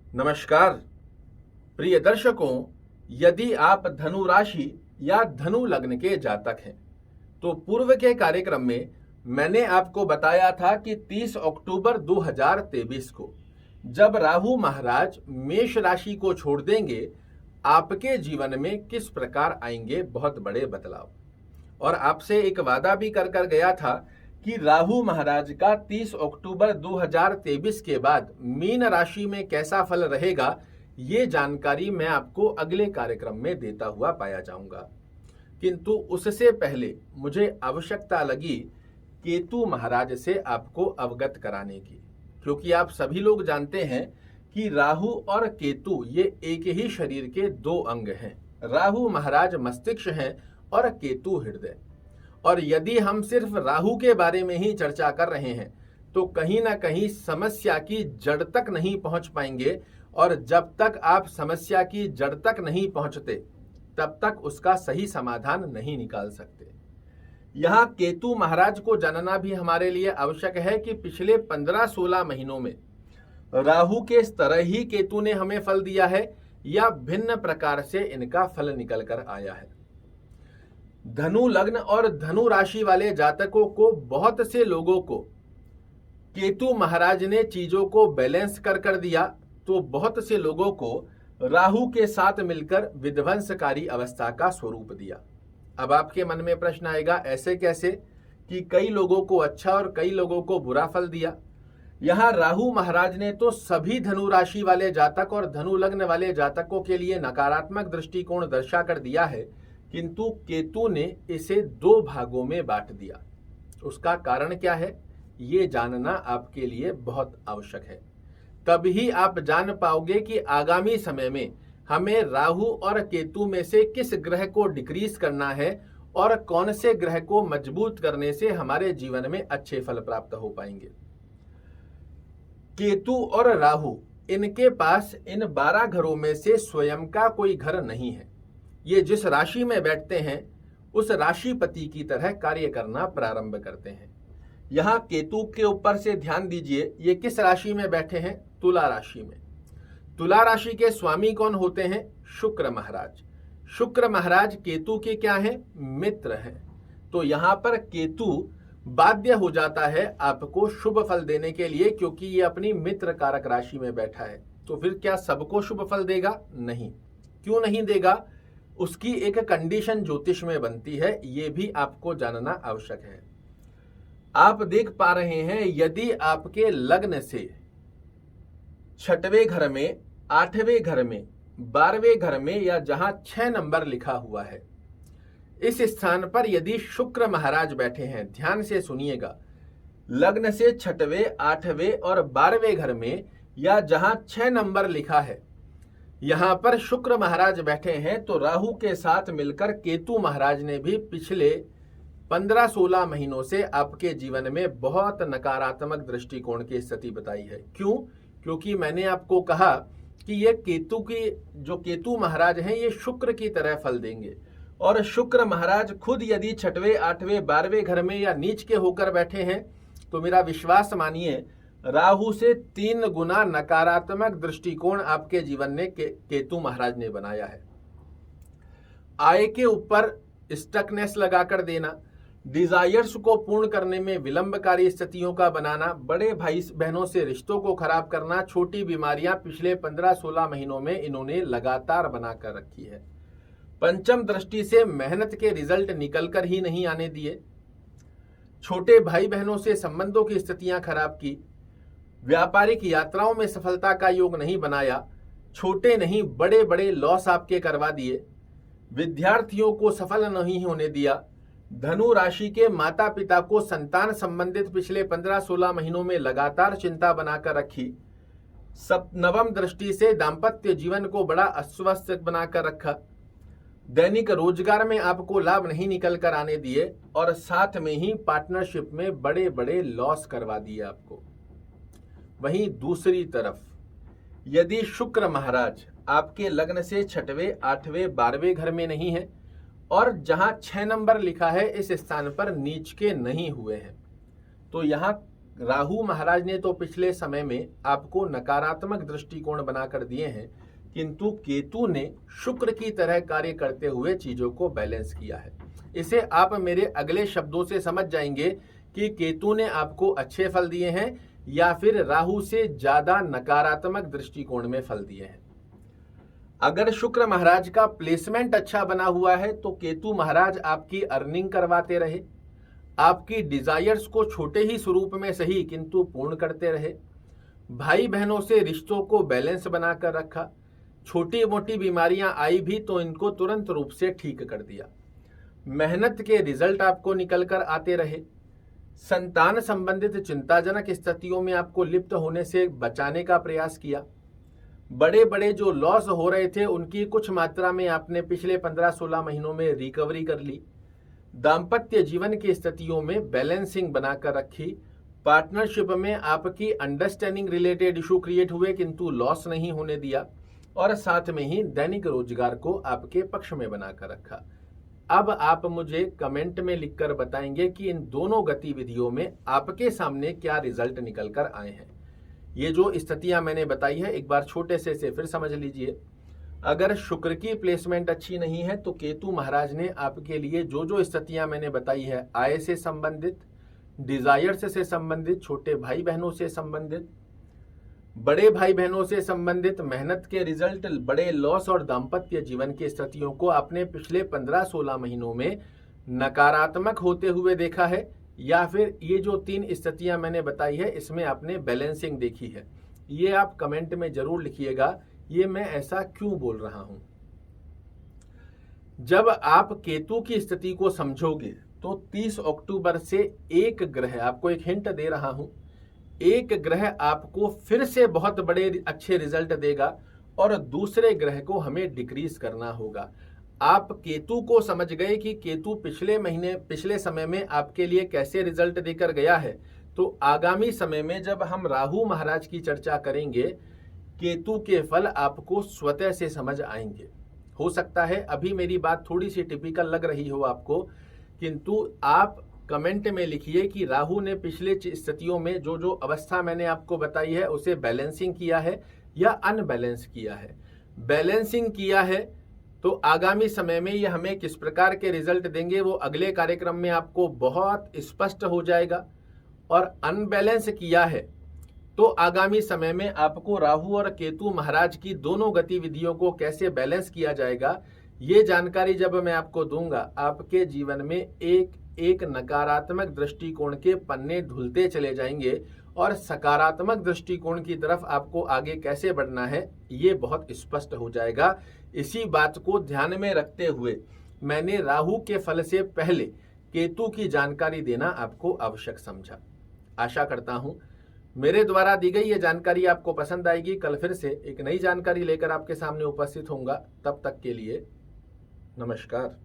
नमस्कार प्रिय दर्शकों, यदि आप धनु राशि या धनु लग्न के जातक हैं तो पूर्व के कार्यक्रम में मैंने आपको बताया था कि 30 अक्टूबर 2023 को जब राहु महाराज मेष राशि को छोड़ देंगे, आपके जीवन में किस प्रकार आएंगे बहुत बड़े बदलाव। और आपसे एक वादा भी कर गया था कि राहु महाराज का 30 अक्टूबर 2023 के बाद मीन राशि में कैसा फल रहेगा, ये जानकारी मैं आपको अगले कार्यक्रम में देता हुआ पाया जाऊंगा। किंतु उससे पहले मुझे आवश्यकता लगी केतु महाराज से आपको अवगत कराने की, क्योंकि आप सभी लोग जानते हैं कि राहु और केतु ये एक ही शरीर के दो अंग हैं। राहु महाराज मस्तिष्क हैं और केतु हृदय। और यदि हम सिर्फ राहु के बारे में ही चर्चा कर रहे हैं तो कहीं ना कहीं समस्या की जड़ तक नहीं पहुंच पाएंगे, और जब तक आप समस्या की जड़ तक नहीं पहुंचते तब तक उसका सही समाधान नहीं निकाल सकते। यहाँ केतु महाराज को जानना भी हमारे लिए आवश्यक है कि पिछले 15-16 महीनों में राहु के तरह ही केतु ने हमें फल दिया है या भिन्न प्रकार से इनका फल निकल कर आया है। धनु लग्न और धनु राशि वाले जातकों को, बहुत से लोगों को केतु महाराज ने चीजों को बैलेंस कर दिया, तो बहुत से लोगों को राहु के साथ मिलकर विध्वंसकारी अवस्था का स्वरूप दिया। अब आपके मन में प्रश्न आएगा, ऐसे कैसे कि कई लोगों को अच्छा और कई लोगों को बुरा फल दिया। यहाँ राहु महाराज ने तो सभी धनु राशि वाले जातक और धनु लग्न वाले जातकों के लिए नकारात्मक दृष्टिकोण दर्शा कर दिया है, किंतु केतु ने इसे दो भागों में बांट दिया। उसका कारण क्या है, ये जानना आपके लिए बहुत आवश्यक है। तभी आप जान पाओगे कि आगामी समय में हमें राहु और केतु में से किस ग्रह को डिक्रीज करना है और कौन से ग्रह को मजबूत करने से हमारे जीवन में अच्छे फल प्राप्त हो पाएंगे। केतु और राहु, इनके पास इन 12 घरों में से स्वयं का कोई घर नहीं है। ये जिस राशि में बैठते हैं उस राशिपति की तरह कार्य करना प्रारंभ करते हैं। यहाँ केतु के ऊपर से ध्यान दीजिए, ये किस राशि में बैठे हैं? तुला राशि में। तुला राशि के स्वामी कौन होते हैं? शुक्र महाराज। शुक्र महाराज केतु के क्या हैं? मित्र हैं। तो यहाँ पर केतु बाध्य हो जाता है आपको शुभ फल देने के लिए, क्योंकि ये अपनी मित्र कारक राशि में बैठा है। तो फिर क्या सबको शुभ फल देगा? नहीं। क्यों नहीं देगा? उसकी एक कंडीशन ज्योतिष में बनती है, ये भी आपको जानना आवश्यक है। आप देख पा रहे हैं, यदि आपके लग्न से 6वें घर में, 8वें घर में, 12वें घर में या जहां 6 नंबर लिखा हुआ है, इस स्थान पर यदि शुक्र महाराज बैठे हैं, ध्यान से सुनिएगा, लग्न से 6वें, 8वें और 12वें घर में या जहां 6 नंबर लिखा है, यहां पर शुक्र महाराज बैठे हैं, तो राहु के साथ मिलकर केतु महाराज ने भी पिछले 15-16 महीनों से आपके जीवन में बहुत नकारात्मक दृष्टिकोण की स्थिति बताई है। क्यों? क्योंकि मैंने आपको कहा कि ये केतु महाराज हैं, ये शुक्र की तरह फल देंगे। और शुक्र महाराज खुद यदि 6वें, 8वें, 12वें घर में या नीच के होकर बैठे हैं, तो मेरा विश्वास मानिए, राहु से 3 गुना नकारात्मक दृष्टिकोण आपके जीवन में केतु महाराज ने बनाया है। आय के ऊपर स्टकनेस लगाकर देना, डिजायर्स को पूर्ण करने में विलंबकारी स्थितियों का बनाना, बड़े भाई बहनों से रिश्तों को खराब करना, छोटी बीमारियां पिछले 15-16 महीनों में इन्होंने लगातार बनाकर रखी है। पंचम दृष्टि से मेहनत के रिजल्ट निकलकर ही नहीं आने दिए, छोटे भाई बहनों से संबंधों की स्थितियां खराब की, व्यापारिक यात्राओं में सफलता का योग नहीं बनाया, छोटे नहीं बड़े बड़े लॉस आपके करवा दिए, विद्यार्थियों को सफल नहीं होने दिया, धनु राशि के माता पिता को संतान संबंधित पिछले 15-16 महीनों में लगातार चिंता बनाकर रखी, नवम दृष्टि से दाम्पत्य जीवन को बड़ा अस्वस्थ बनाकर रखा, दैनिक रोजगार में आपको लाभ नहीं निकल कर आने दिए, और साथ में ही पार्टनरशिप में बड़े बड़े लॉस करवा दिए आपको। वहीं दूसरी तरफ यदि शुक्र महाराज आपके लग्न से 6वें, 8वें, 12वें घर में नहीं है और जहां 6 नंबर लिखा है इस स्थान पर नीच के नहीं हुए हैं, तो यहाँ राहु महाराज ने तो पिछले समय में आपको नकारात्मक दृष्टिकोण बनाकर दिए हैं, किंतु केतु ने शुक्र की तरह कार्य करते हुए चीजों को बैलेंस किया है। इसे आप मेरे अगले शब्दों से समझ जाएंगे कि केतु ने आपको अच्छे फल दिए हैं या फिर राहु से ज्यादा नकारात्मक दृष्टिकोण में फल दिए हैं। अगर शुक्र महाराज का प्लेसमेंट अच्छा बना हुआ है तो केतु महाराज आपकी अर्निंग करवाते रहे, आपकी डिजायर्स को छोटे ही स्वरूप में सही किंतु पूर्ण करते रहे, भाई बहनों से रिश्तों को बैलेंस बनाकर रखा, छोटी मोटी बीमारियां आई भी तो इनको तुरंत रूप से ठीक कर दिया, मेहनत के रिजल्ट आपको निकल कर आते रहे, संतान संबंधित चिंताजनक स्थितियों में आपको लिप्त होने से बचाने का प्रयास किया, बड़े बड़े जो लॉस हो रहे थे उनकी कुछ मात्रा में आपने पिछले 15-16 महीनों में रिकवरी कर ली, दाम्पत्य जीवन की स्थितियों में बैलेंसिंग बनाकर रखी, पार्टनरशिप में आपकी अंडरस्टैंडिंग रिलेटेड इशू क्रिएट हुए किंतु लॉस नहीं होने दिया, और साथ में ही दैनिक रोजगार को आपके पक्ष में बनाकर रखा। अब आप मुझे कमेंट में लिखकर बताएंगे कि इन दोनों गतिविधियों में आपके सामने क्या रिजल्ट निकल कर आए हैं। ये जो स्थितियां मैंने बताई है एक बार छोटे से फिर समझ लीजिए। अगर शुक्र की प्लेसमेंट अच्छी नहीं है तो केतु महाराज ने आपके लिए जो जो स्थितियां मैंने बताई है, आय से संबंधित, डिजायर्स से संबंधित, छोटे भाई बहनों से संबंधित, बड़े भाई बहनों से संबंधित, मेहनत के रिजल्ट, बड़े लॉस और दाम्पत्य जीवन की स्थितियों को आपने पिछले 15-16 महीनों में नकारात्मक होते हुए देखा है, या फिर ये जो 3 स्थितियां मैंने बताई है इसमें आपने बैलेंसिंग देखी है। ये आप कमेंट में जरूर लिखिएगा, ये मैं ऐसा क्यों बोल रहा हूं। जब आप केतु की स्थिति को समझोगे तो 30 अक्टूबर से एक ग्रह, आपको एक हिंट दे रहा हूं, एक ग्रह आपको फिर से बहुत बड़े अच्छे रिजल्ट देगा और दूसरे ग्रह को हमें डिक्रीज करना होगा। आप केतु को समझ गए कि केतु पिछले समय में आपके लिए कैसे रिजल्ट देकर गया है, तो आगामी समय में जब हम राहु महाराज की चर्चा करेंगे केतु के फल आपको स्वतः से समझ आएंगे। हो सकता है अभी मेरी बात थोड़ी सी टिपिकल लग रही हो आपको, किंतु आप कमेंट में लिखिए कि राहु ने पिछले स्थितियों में जो जो अवस्था मैंने आपको बताई है उसे बैलेंसिंग किया है या अनबैलेंस किया है। बैलेंसिंग किया है तो आगामी समय में ये हमें किस प्रकार के रिजल्ट देंगे वो अगले कार्यक्रम में आपको बहुत स्पष्ट हो जाएगा, और अनबैलेंस किया है तो आगामी समय में आपको राहु और केतु महाराज की दोनों गतिविधियों को कैसे बैलेंस किया जाएगा, ये जानकारी जब मैं आपको दूंगा, आपके जीवन में एक एक नकारात्मक दृष्टिकोण के पन्ने धुलते चले जाएंगे और सकारात्मक दृष्टिकोण की तरफ आपको आगे कैसे बढ़ना है ये बहुत स्पष्ट हो जाएगा। इसी बात को ध्यान में रखते हुए मैंने राहु के फल से पहले केतु की जानकारी देना आपको आवश्यक समझा। आशा करता हूं मेरे द्वारा दी गई ये जानकारी आपको पसंद आएगी। कल फिर से एक नई जानकारी लेकर आपके सामने उपस्थित होऊंगा। तब तक के लिए नमस्कार।